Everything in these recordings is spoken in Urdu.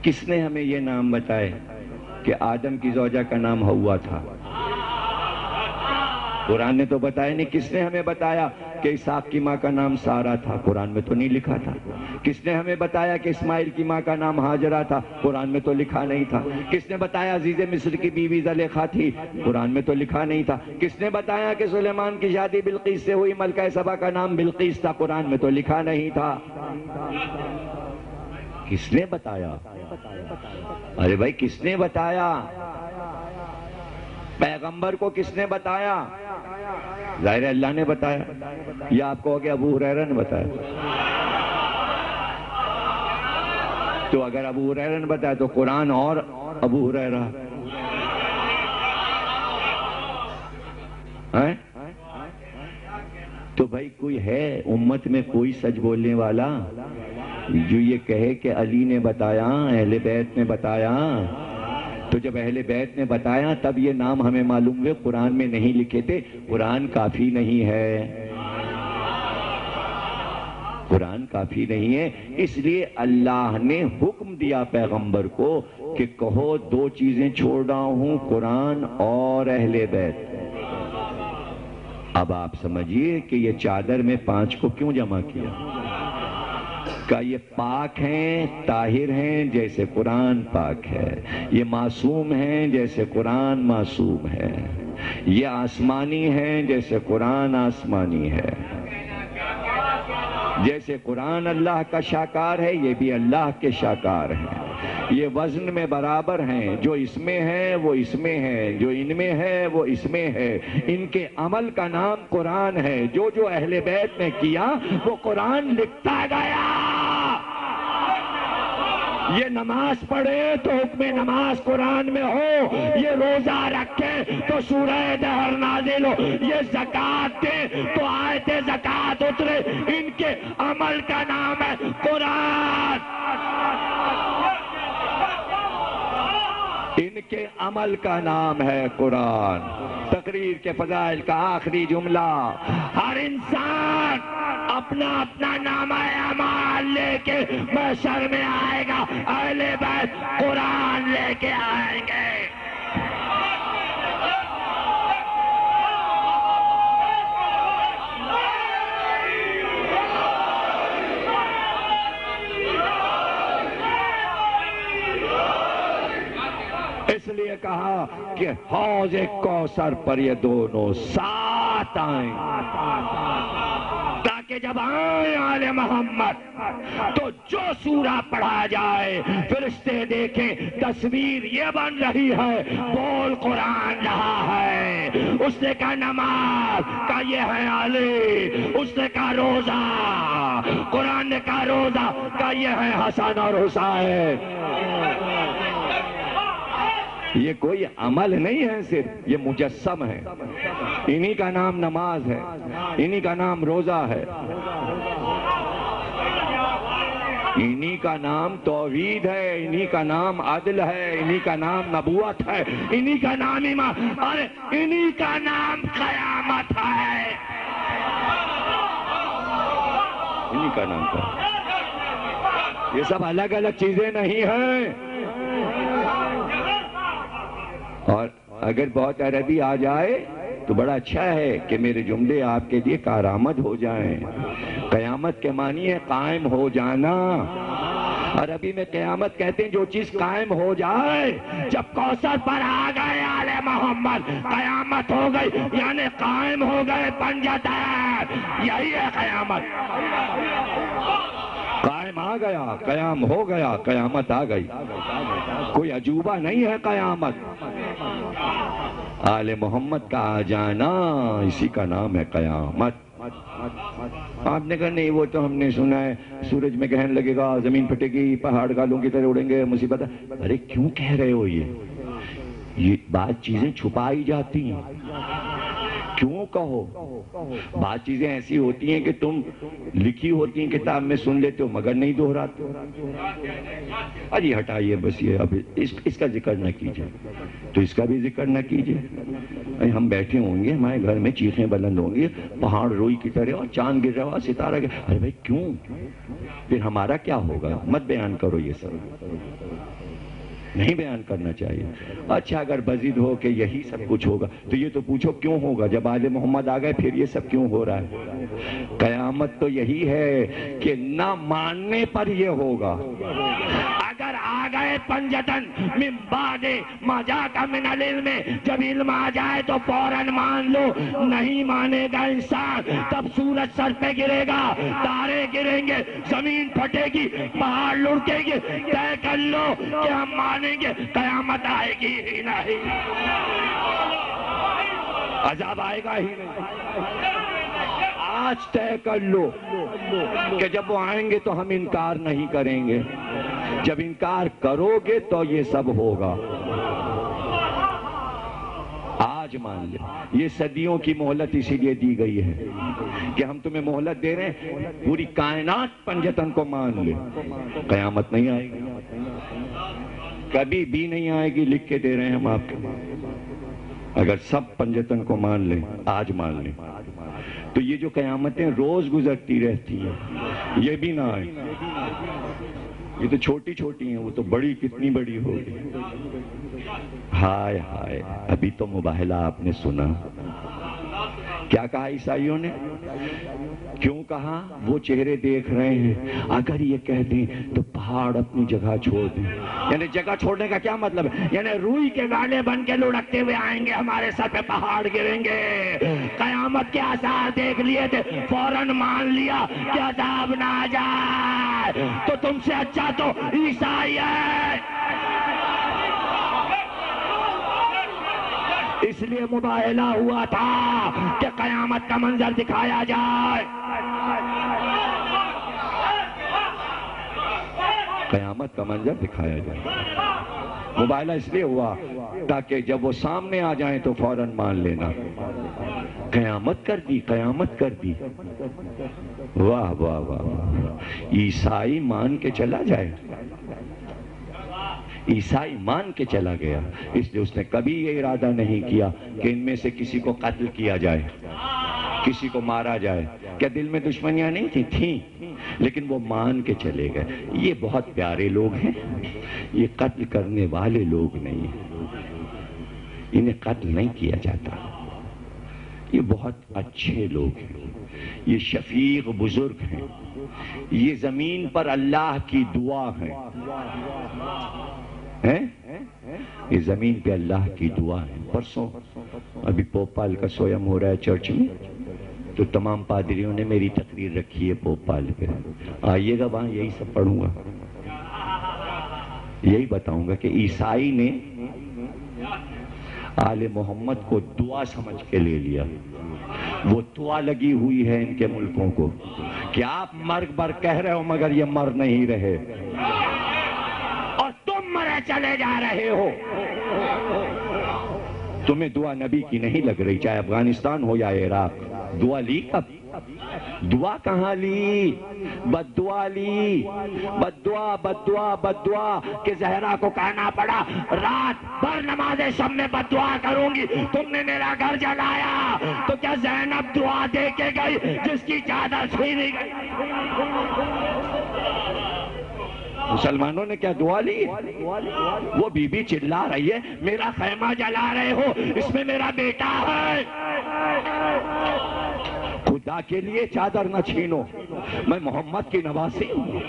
کس نے ہمیں یہ نام بتائے کہ آدم کی زوجہ کا نام ہوا تھا؟ قرآن نے تو بتایا نہیں۔ کس نے ہمیں بتایا کہ اسحاق کی ماں کا نام سارہ تھا؟ قرآن میں تو نہیں لکھا تھا۔ کس نے ہمیں بتایا کہ اسماعیل کی ماں کا نام ہاجرہ تھا؟ قرآن میں تو لکھا نہیں تھا۔ کس نے بتایا عزیز مصر کی بیوی زلیخا تھی؟ قرآن میں تو لکھا نہیں تھا۔ کس نے بتایا کہ سلیمان کی شادی بلقیس سے ہوئی، ملکہ سبا کا نام بلقیس تھا؟ قرآن میں تو لکھا نہیں تھا۔ کس نے بتایا؟ ارے بھائی کس نے بتایا؟ پیغمبر کو کس نے بتایا؟ ظاہر اللہ نے بتایا، یا آپ کہو کہ ابو ہریرہ نے بتایا؟ تو اگر ابو ہریرہ نے بتایا تو قرآن اور ابو ہریرہ ہیں؟ تو بھائی کوئی ہے امت میں کوئی سچ بولنے والا جو یہ کہے کہ علی نے بتایا، اہل بیت نے بتایا؟ تو جب اہل بیت نے بتایا تب یہ نام ہمیں معلوم ہوئے، قرآن میں نہیں لکھے تھے۔ قرآن کافی نہیں ہے، قرآن کافی نہیں ہے، اس لیے اللہ نے حکم دیا پیغمبر کو کہ کہو دو چیزیں چھوڑ رہا ہوں، قرآن اور اہل بیت۔ اب آپ سمجھیے کہ یہ چادر میں 5 کو کیوں جمع کیا؟ کہ یہ پاک ہیں، طاہر ہیں جیسے قرآن پاک ہے، یہ معصوم ہیں جیسے قرآن معصوم ہے، یہ آسمانی ہیں جیسے قرآن آسمانی ہے، جیسے قرآن اللہ کا شاکار ہے یہ بھی اللہ کے شاکار ہیں، یہ وزن میں برابر ہیں، جو اس میں ہے وہ اس میں ہے، جو ان میں ہے وہ اس میں ہے، ان کے عمل کا نام قرآن ہے، جو جو اہل بیت نے کیا وہ قرآن لکھتا گیا۔ یہ نماز پڑھے تو حکم نماز قرآن میں ہو، یہ روزہ رکھے تو سورہ دہر نازل ہو، یہ زکوٰۃ دے تو آیت زکوٰۃ اترے، ان کے عمل کا نام ہے قرآن، ان کے عمل کا نام ہے قرآن۔ تقریر کے فضائل کا آخری جملہ، ہر انسان اپنا اپنا نامہ اعمال لے کے محشر میں آئے گا، اہل بیت قرآن لے کے آئیں گے۔ اس لیے کہا کہ حوض کوثر پر یہ دونوں ساتھ آئیں، تاکہ جب آئیں آل محمد تو جو سورہ پڑھا جائے فرشتے دیکھیں تصویر یہ بن رہی ہے، بول قرآن رہا ہے، اس نے کہا نماز کا یہ ہے علی، اس نے کہا روزہ، قرآن نے کہا روزہ کا یہ ہے حسن اور حسین۔ یہ کوئی عمل نہیں ہے، صرف یہ مجسم ہے، انہی کا نام نماز ہے، انہی کا نام روزہ ہے، انہی کا نام توحید ہے، انہی کا نام عدل ہے، انہی کا نام نبوت ہے، انہی کا نام ایمان، اور انہی کا نام قیامت ہے، انہی کا نام قیامت۔ یہ سب الگ الگ چیزیں نہیں ہیں۔ اور اگر بہت عربی آ جائے تو بڑا اچھا ہے کہ میرے جملے آپ کے لیے کارآمد ہو جائیں۔ قیامت کے معنی ہے قائم ہو جانا، عربی میں قیامت کہتے ہیں جو چیز قائم ہو جائے۔ جب کوثر پر آ گئے آل محمد قیامت ہو گئی، یعنی قائم ہو گئے پنجتین، یہی ہے قیامت۔ قائم آ گیا، قیام ہو گیا، قیامت آ گئی، کوئی عجوبہ نہیں ہے قیامت۔ آل محمد کا آ جانا اسی کا نام ہے قیامت۔ آپ نے کہا نہیں وہ تو ہم نے سنا ہے سورج میں گرہن لگے گا، زمین پھٹے گی، پہاڑ گالوں کی طرح اڑیں گے، مصیبت ہے۔ ارے کیوں کہہ رہے ہو یہ بات چیزیں چھپائی جاتی ہیں، کیوں کہو؟ بات چیزیں ایسی ہوتی ہیں کہ تم لکھی ہوتی ہیں کتاب میں سن لیتے ہو مگر نہیں دہراتے. اجی ہٹائیے بس یہ، اب اس کا ذکر نہ کیجیے تو اس کا بھی ذکر نہ کیجیے. ہم بیٹھے ہوں گے ہمارے گھر میں، چیخیں بلند ہوں گی، پہاڑ روئی کی طرح اور چاند گر رہا ستارہ گر. ارے بھائی کیوں؟ پھر ہمارا کیا ہوگا؟ مت بیان کرو یہ سب، نہیں بیان کرنا چاہیے. اچھا اگر بضد ہو کہ یہی سب کچھ ہوگا تو یہ تو پوچھو کیوں ہوگا؟ جب آل محمد آ گئے پھر یہ سب کیوں ہو رہا ہے؟ قیامت تو یہی ہے کہ نہ ماننے پر یہ ہوگا. اگر آ گئے پنجتن من بعد ما جاءک من العلم، جب علم آ جائے تو فوراً مان لو. نہیں مانے گا انسان تب سورج سر پہ گرے گا، تارے گریں گے، زمین پھٹے گی، پہاڑ لڑکے گی. طے کر لو کہ ہم مانیں گے قیامت آئے گی ہی نہیں، عذاب آئے گا ہی نہیں. آج طے کر لو کہ جب وہ آئیں گے تو ہم انکار نہیں کریں گے. جب انکار کرو گے تو یہ سب ہوگا. آج مان لے. یہ صدیوں کی مہلت اسی لیے دی گئی ہے کہ ہم تمہیں مہلت دے رہے ہیں، پوری کائنات پنجتن کو مان لے. قیامت نہیں آئے گی، کبھی بھی نہیں آئے گی. لکھ کے دے رہے ہیں ہم آپ کو. اگر سب پنجتن کو مان لیں، آج مان لیں، تو یہ جو قیامتیں روز گزرتی رہتی ہیں یہ بھی نہ آئے. یہ تو چھوٹی چھوٹی ہیں، وہ تو بڑی کتنی بڑی ہوگی. ہائے ہائے، ابھی تو مباہلہ آپ نے سنا. کیا کہا عیسائیوں نے؟ کیوں کہا؟ وہ چہرے دیکھ رہے ہیں. اگر یہ کہہ دیں تو پہاڑ اپنی جگہ چھوڑ دیں. یعنی جگہ چھوڑنے کا کیا مطلب ہے؟ یعنی روئی کے گالے بن کے لڑکتے ہوئے آئیں گے، ہمارے سر پہ پہاڑ گریں گے. قیامت کے آثار دیکھ لیے تھے، فوراً مان لیا کہ عذاب نہ آ جائے. تو تم سے اچھا تو عیسائی ہے. اس لیے مباہلہ ہوا تھا کہ قیامت کا منظر دکھایا جائے. قیامت کا منظر دکھایا جائے. مباہلہ اس لیے ہوا تاکہ جب وہ سامنے آ جائیں تو فوراً مان لینا. قیامت کر دی، قیامت کر دی. واہ واہ واہ. عیسائی مان کے چلا جائے. عیسائی مان کے چلا گیا. اس لیے اس نے کبھی یہ ارادہ نہیں کیا کہ ان میں سے کسی کو قتل کیا جائے، کسی کو مارا جائے. کیا دل میں دشمنیاں نہیں تھیں؟ لیکن وہ مان کے چلے گئے. یہ بہت پیارے لوگ ہیں، یہ قتل کرنے والے لوگ نہیں ہیں، انہیں قتل نہیں کیا جاتا. یہ بہت اچھے لوگ ہیں، یہ شفیق بزرگ ہیں، یہ زمین پر اللہ کی دعا ہے. یہ زمین پہ اللہ کی دعا ہے. پرسوں ابھی پوپال کا سویم ہو رہا ہے چرچ میں، تو تمام پادریوں نے میری تقریر رکھی ہے پوپال پہ. آئیے گا وہاں، یہی سب پڑھوں گا، یہی بتاؤں گا کہ عیسائی نے آل محمد کو دعا سمجھ کے لے لیا. وہ دعا لگی ہوئی ہے ان کے ملکوں کو کہ آپ مرگ بر کہہ رہے ہو مگر یہ مر نہیں رہے، اور تم مرے چلے جا رہے ہو. تمہیں دعا نبی کی نہیں لگ رہی، چاہے افغانستان ہو یا عراق. دعا لی کب؟ دعا کہاں لی؟ بد دعا لی. بد دعا بد دعا بد دعا کہ زہرا کو کہنا پڑا رات بھر نماز شب میں بد دعا کروں گی. تم نے میرا گھر جلایا تو کیا زینب دعا دے کے گئی جس کی چادر چھینی گئی؟ مسلمانوں نے کیا دعا لی؟ وہ بی بی چلا رہی ہے میرا خیمہ جلا رہے ہو، اس میں میرا بیٹا ہے. خدا کے لیے چادر نہ چھینو، میں محمد کی نواسی ہوں.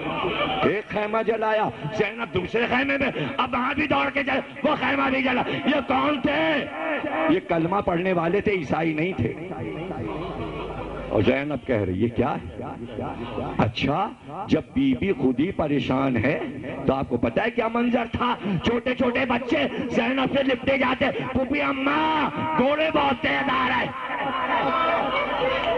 ایک خیمہ جلایا، زینب دوسرے خیمے میں، اب وہاں بھی دوڑ کے جلا، وہ خیمہ بھی جلا. یہ کون تھے؟ یہ کلمہ پڑھنے والے تھے، عیسائی نہیں تھے. اور زینب کہہ رہی یہ کیا ہے؟ اچھا جب بی بی خود ہی پریشان ہے تو آپ کو پتا ہے کیا منظر تھا؟ چھوٹے چھوٹے بچے زینب سے لپٹے جاتے، پھوپھی اماں گھوڑے بہت تیز آ رہے.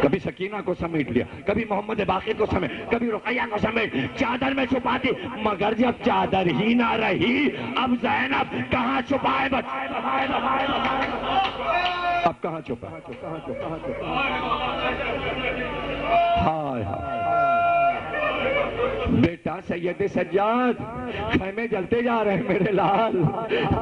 کبھی سکینہ کو سمیٹ لیا، کبھی محمد باقر کو سمیٹ، کبھی رقیہ کو سمیٹ، چادر میں چھپاتی، مگر جب چادر ہی نہ رہی اب زینب کہاں چھپائے اب کہاں چھپائے؟ ہائے ہائے بیٹا سید سجاد، خیمے جلتے جا رہے ہیں میرے لال،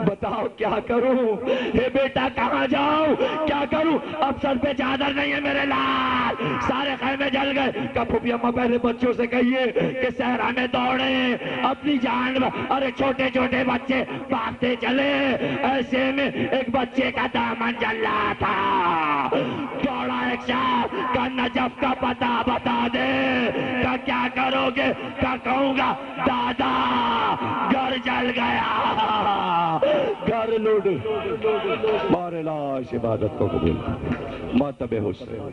بتاؤ کیا کروں؟ اے بیٹا کہاں جاؤں؟ کیا کروں؟ اب سر پہ چادر نہیں ہے میرے لال، سارے خیمے جل گئے۔ کہ پھوپھی اماں پہلے بچوں سے کہیے کہ صحرا میں دوڑے اپنی جان، ارے چھوٹے چھوٹے بچے بھاگتے چلے، ایسے میں ایک بچے کا دامن جل رہا تھا، دوڑا ایک شخص کہ نجف کا پتہ بتا دے، کہ کیا کرو گے؟ کیا کہوں گا دادا گھر جل گیا، گھر لوٹ، بار لاش عبادت کو قبول، ماتب حسن